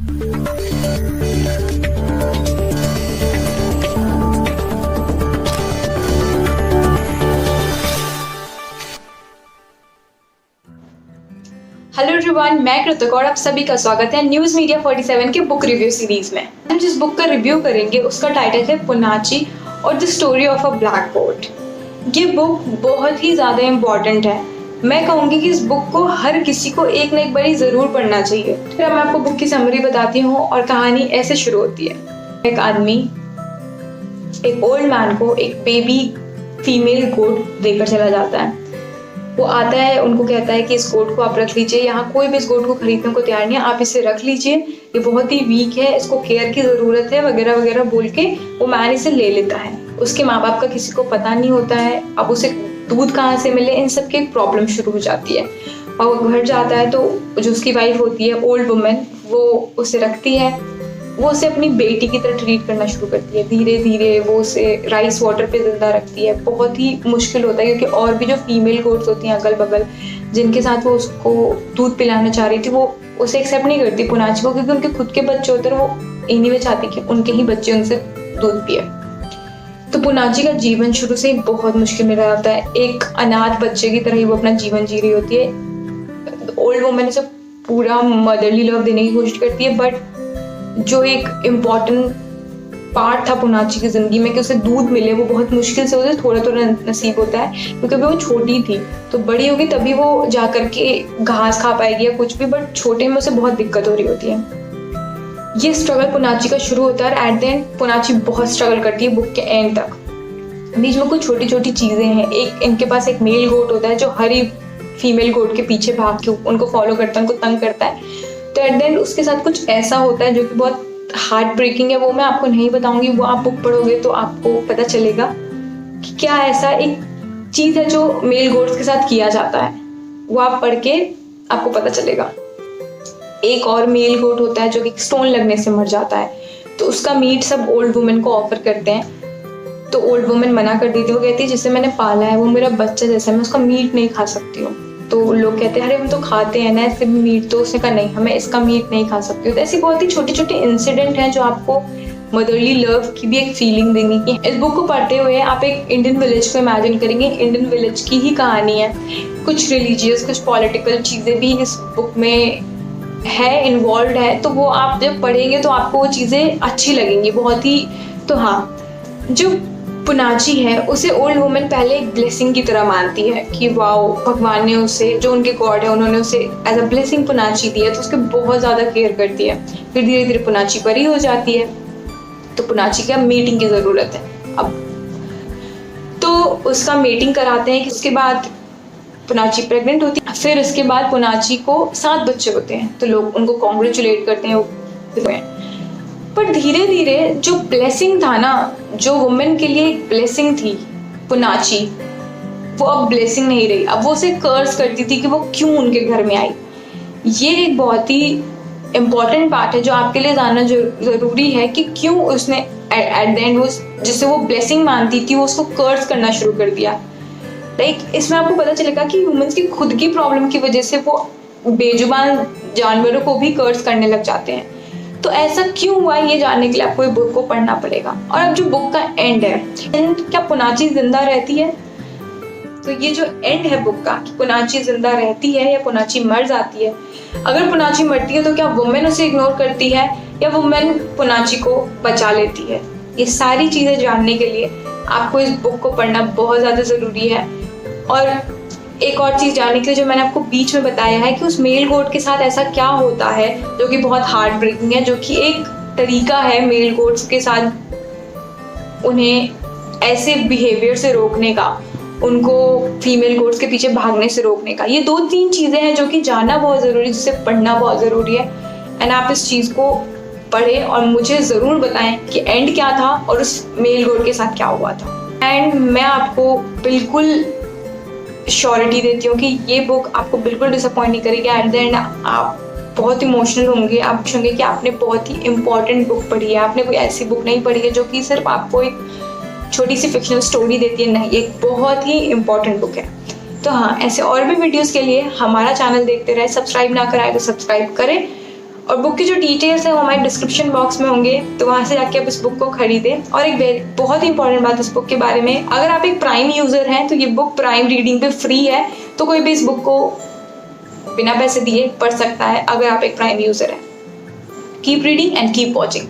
Hello everyone, मैं कृतिक और आप सभी का स्वागत है न्यूज़ मीडिया 47 के बुक रिव्यू सीरीज में। हम जिस बुक का रिव्यू करेंगे उसका टाइटल है पुनाची और the story of a black coat. ये बुक बहुत ही ज़्यादा इम्पॉर्टेंट है। मैं कहूँगी कि इस बुक को हर किसी को एक न एक बारी ज़रूर पढ़ना चाहिए। फिर मैं आपको बुक की समरी बताती हूँ और कहानी ऐसे शुरू होती है। एक आदमी एक ओल्ड मैन को एक बेबी फीमेल गोट देकर चला जाता है। वो आता है, उनको कहता है कि इस गोट को आप रख लीजिए, यहाँ कोई भी इस गोट को खरीदने को तैयार नहीं है, आप इसे रख लीजिए, ये बहुत ही वीक है, इसको केयर की ज़रूरत है वगैरह वगैरह बोल के वो मैन इसे ले लेता है। उसके माँ बाप का किसी को पता नहीं होता है, अब उसे दूध कहाँ से मिले, इन सब की एक प्रॉब्लम शुरू हो जाती है। और वो घर जाता है तो जो उसकी वाइफ होती है ओल्ड वुमेन, वो उसे रखती है, वो उसे अपनी बेटी की तरह ट्रीट करना शुरू करती है। धीरे धीरे वो उसे राइस वाटर पे जिंदा रखती है। बहुत ही मुश्किल होता है क्योंकि और भी जो फीमेल गोट्स होती हैं अगल बगल, जिनके साथ वो उसको दूध पिलाना चाह रही थी, वो उसे एक्सेप्ट नहीं करती पुनाची को, क्योंकि उनके खुद के बच्चे होते हैं, वो इन्हीं में चाहती कि उनके ही बच्चे उनसे दूध पिए। तो पुनाची का जीवन शुरू से ही बहुत मुश्किल में रहा होता है। एक अनाथ बच्चे की तरह ही वो अपना जीवन जी रही होती है। ओल्ड वुमन इसे पूरा मदरली लव देने की कोशिश करती है, बट जो एक इम्पॉर्टेंट पार्ट था पुनाची की ज़िंदगी में कि उसे दूध मिले, वो बहुत मुश्किल से उसे थोड़ा थोड़ा नसीब होता है, क्योंकि अभी वो छोटी थी। तो बड़ी होगी तभी वो जा कर के घास खा पाएगी या कुछ भी, बट छोटे में उसे बहुत दिक्कत हो रही होती है। ये स्ट्रगल पुनाची का शुरू होता है और एट द एंड पुनाची बहुत स्ट्रगल करती है बुक के एंड तक। बीच में कुछ छोटी छोटी चीज़ें हैं। एक इनके पास एक मेल गोट होता है जो हर ही फीमेल गोट के पीछे भाग के उनको फॉलो करता है, उनको तंग करता है। तो एट द एंड उसके साथ कुछ ऐसा होता है जो कि बहुत हार्ट ब्रेकिंग है। वो मैं आपको नहीं बताऊंगी, वो आप बुक पढ़ोगे तो आपको पता चलेगा कि क्या ऐसा एक चीज़ है जो मेल गोट्स के साथ किया जाता है। वो आप पढ़ के आपको पता चलेगा। एक और मेल गोट होता है जो कि स्टोन लगने से मर जाता है, तो उसका मीट सब ओल्ड वुमेन को ऑफर करते हैं। तो ओल्ड वुमेन मना कर देती है। वो कहती है जिसे मैंने पाला है वो मेरा बच्चा जैसा है, मैं उसका मीट नहीं खा सकती हूँ। तो लोग कहते हैं अरे हम तो खाते हैं ना ऐसे मीट, तो उसने कहा नहीं, हमें इसका मीट नहीं खा सकती हो। तो ऐसी बहुत ही छोटे छोटे इंसिडेंट हैं जो आपको मदरली लव की भी एक फीलिंग देंगी। कि इस बुक को पढ़ते हुए आप एक इंडियन विलेज को इमेजिन करेंगे। इंडियन विलेज की ही कहानी है, कुछ रिलीजियस कुछ पॉलिटिकल चीज़ें भी इस बुक में है, इन्वॉल्व है। तो वो आप जब पढ़ेंगे तो आपको वो चीज़ें अच्छी लगेंगी बहुत ही। तो हाँ, जो पुनाची है उसे ओल्ड वुमेन पहले एक ब्लेसिंग की तरह मानती है कि वाओ, भगवान ने उसे, जो उनके गॉड है, उन्होंने उसे एज अ ब्लेसिंग पुनाची दी है, तो उसके बहुत ज़्यादा केयर करती है। फिर धीरे धीरे पुनाची बड़ी हो जाती है, तो पुनाची का मीटिंग की ज़रूरत है अब। तो उसका मीटिंग कराते हैं कि उसके बाद पुनाची प्रेग्नेंट होती है। फिर उसके बाद पुनाची को 7 बच्चे होते हैं, तो लोग उनको कॉन्ग्रेचुलेट करते हैं। पर धीरे धीरे जो ब्लेसिंग था ना, जो वुमेन के लिए एक ब्लेसिंग थी पुनाची, वो अब ब्लेसिंग नहीं रही। अब वो उसे कर्स करती थी कि वो क्यों उनके घर में आई। ये एक बहुत ही इम्पॉर्टेंट पार्ट है जो आपके लिए जानना ज़रूरी है कि क्यों उसने एट द एंड वो जिसे वो ब्लेसिंग मानती थी वो उसको कर्स करना शुरू कर दिया। लाइक इसमें आपको पता चलेगा कि ह्यूमंस की खुद की प्रॉब्लम की वजह से वो बेजुबान जानवरों को भी कर्स करने लग जाते हैं। तो ऐसा क्यों हुआ ये जानने के लिए आपको ये बुक को पढ़ना पड़ेगा। और अब जो बुक का एंड है, क्या पुनाची जिंदा रहती है? तो ये जो एंड है बुक का कि पुनाची जिंदा रहती है या पुनाची मर जाती है। अगर पुनाची मरती है तो क्या वुमेन उसे इग्नोर करती है या वुमेन पुनाची को बचा लेती है? ये सारी चीज़ें जानने के लिए आपको इस बुक को पढ़ना बहुत ज़्यादा ज़रूरी है। और एक और चीज़ जानने के लिए जो मैंने आपको बीच में बताया है कि उस मेल गोट के साथ ऐसा क्या होता है जो कि बहुत हार्ट ब्रेकिंग है, जो कि एक तरीका है मेल गोट्स के साथ उन्हें ऐसे बिहेवियर से रोकने का, उनको फीमेल गोट्स के पीछे भागने से रोकने का। ये 2-3 चीज़ें हैं जो कि जानना बहुत ज़रूरी है, जिसे पढ़ना बहुत ज़रूरी है। एंड आप इस चीज़ को पढ़ें और मुझे ज़रूर बताएं कि एंड क्या था और उस मेल गोट के साथ क्या हुआ था। एंड मैं आपको बिल्कुल श्योरिटी देती हूँ कि ये बुक आपको बिल्कुल डिसअपॉइंट नहीं करेगी। एट द एंड आप बहुत इमोशनल होंगे, आप पूछेंगे कि आपने बहुत ही इंपॉर्टेंट बुक पढ़ी है, आपने कोई ऐसी बुक नहीं पढ़ी है जो कि सिर्फ आपको एक छोटी सी फिक्शनल स्टोरी देती है। नहीं, एक बहुत ही इंपॉर्टेंट बुक है। तो हाँ, ऐसे और भी वीडियोस के लिए हमारा चैनल देखते रहे। सब्सक्राइब ना कराए तो सब्सक्राइब करें और बुक की जो डिटेल्स है वो हमारे डिस्क्रिप्शन बॉक्स में होंगे, तो वहाँ से जाके आप इस बुक को खरीदें। और एक बहुत ही इंपॉर्टेंट बात इस बुक के बारे में, अगर आप एक प्राइम यूज़र हैं तो ये बुक प्राइम रीडिंग पे फ्री है, तो कोई भी इस बुक को बिना पैसे दिए पढ़ सकता है अगर आप एक प्राइम यूज़र हैं। Keep reading and keep watching.